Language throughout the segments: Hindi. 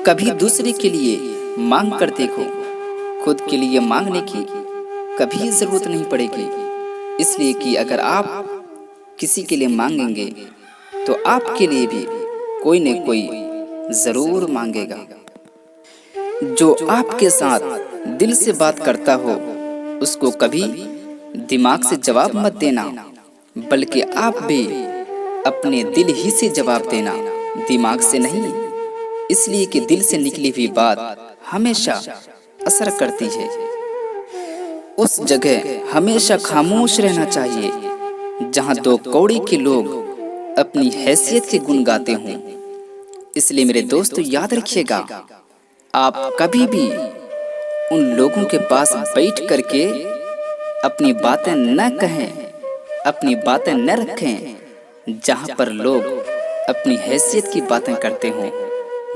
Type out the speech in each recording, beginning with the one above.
कभी दूसरे के लिए मांग कर देखो, खुद के लिए मांगने की कभी ज़रूरत नहीं पड़ेगी। इसलिए कि अगर आप किसी के लिए मांगेंगे तो आपके लिए भी कोई न कोई ज़रूर मांगेगा। जो आपके साथ दिल से बात करता हो उसको कभी दिमाग से जवाब मत देना, बल्कि आप भी अपने दिल ही से जवाब देना, दिमाग से नहीं। इसलिए कि दिल से निकली हुई बात हमेशा असर करती है। उस जगह हमेशा खामोश रहना चाहिए जहां दो कौड़ी के लोग अपनी हैसियत के गुण गाते हों। इसलिए मेरे दोस्तों याद रखिएगा, आप कभी भी उन लोगों के पास बैठ करके अपनी बातें न कहें, अपनी बातें न रखें जहां पर लोग अपनी हैसियत की बातें करते हों।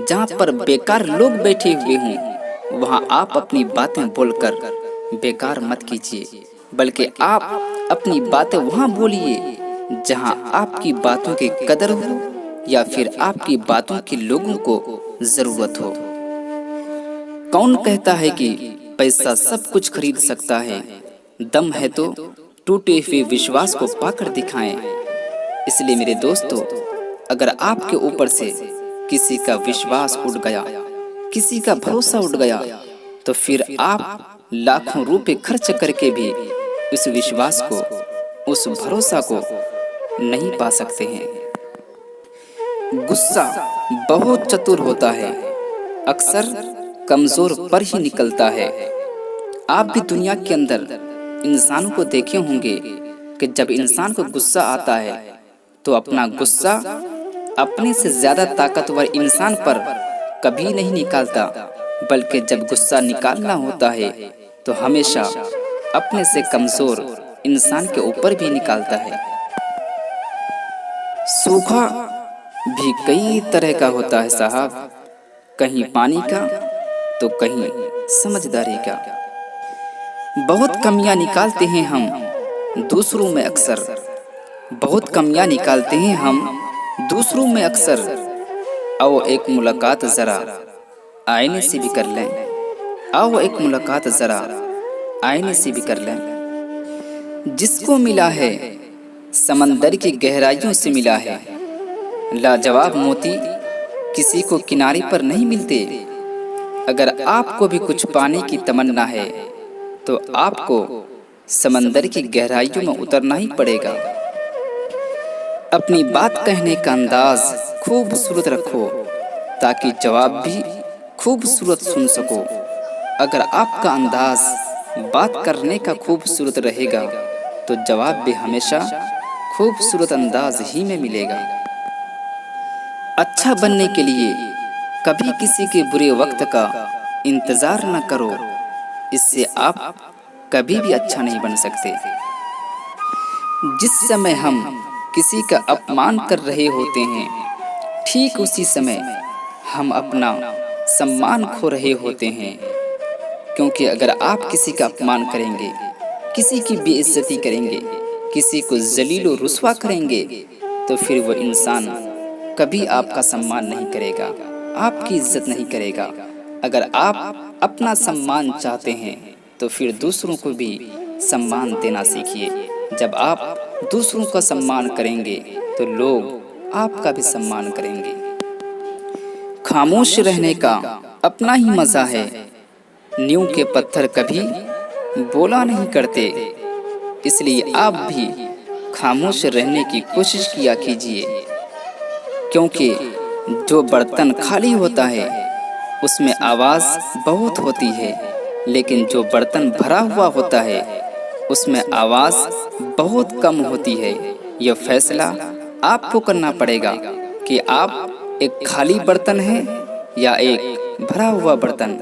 जहां पर बेकार लोग बैठे हुए हों वहां आप अपनी बातें बोलकर बेकार मत कीजिए, बल्कि आप अपनी बातें वहां बोलिए जहां आपकी बातों की कदर हो या फिर आपकी बातों की लोगों को जरूरत हो। कौन कहता है कि पैसा सब कुछ खरीद सकता है? दम है तो टूटे हुए विश्वास को पाकर दिखाएं। इसलिए मेरे दोस्तों, अगर आपके ऊपर से किसी का विश्वास उठ गया, किसी का भरोसा उठ गया, तो फिर आप लाखों रुपए खर्च करके भी उस विश्वास को, उस भरोसा को नहीं पा सकते हैं। गुस्सा बहुत चतुर होता है, अक्सर कमजोर पर ही निकलता है। आप भी दुनिया के अंदर इंसानों को देखे होंगे कि जब इंसान को गुस्सा आता है तो अपना गुस्सा अपने से ज्यादा ताकतवर इंसान पर कभी नहीं निकालता, बल्कि जब गुस्सा निकालना होता है तो हमेशा अपने से कमजोर इंसान के ऊपर भी निकालता है। सूखा भी कई तरह का होता है साहब, कहीं पानी का तो कहीं समझदारी का। बहुत कमियां निकालते हैं हम दूसरों में अक्सर, बहुत कमियां निकालते हैं हम दूसरों में अक्सर। आओ एक मुलाकात जरा आईने से भी कर लें, आओ एक मुलाकात जरा आईने से भी कर लें। जिसको मिला है समंदर की गहराइयों से मिला है, लाजवाब मोती किसी को किनारे पर नहीं मिलते। अगर आपको भी कुछ पाने की तमन्ना है तो आपको समंदर की गहराइयों में उतरना ही पड़ेगा। अपनी बात कहने का अंदाज खूबसूरत रखो ताकि जवाब भी खूबसूरत सुन सको। अगर आपका अंदाज बात करने का खूबसूरत रहेगा तो जवाब भी हमेशा खूबसूरत अंदाज ही में मिलेगा। अच्छा बनने के लिए कभी किसी के बुरे वक्त का इंतजार न करो, इससे आप कभी भी अच्छा नहीं बन सकते। जिस समय हम किसी का अपमान कर रहे होते हैं, ठीक उसी समय हम अपना सम्मान खो रहे होते हैं। क्योंकि अगर आप किसी का अपमान करेंगे, किसी की बेइज्जती करेंगे, किसी को जलील और रुस्वा करेंगे, तो फिर वो इंसान कभी आपका सम्मान नहीं करेगा, आपकी इज्जत नहीं करेगा। अगर आप अपना सम्मान चाहते हैं तो फिर दूसरों को भी सम्मान देना सीखिए। जब आप दूसरों का सम्मान करेंगे तो लोग आपका भी सम्मान करेंगे। खामोश रहने का अपना ही मजा है, नींव के पत्थर कभी बोला नहीं करते। इसलिए आप भी खामोश रहने की कोशिश किया कीजिए, क्योंकि जो बर्तन खाली होता है उसमें आवाज़ बहुत होती है, लेकिन जो बर्तन भरा हुआ होता है उसमें आवाज़ बहुत कम होती है। यह फैसला आपको करना पड़ेगा कि आप एक खाली बर्तन हैं या एक भरा हुआ बर्तन।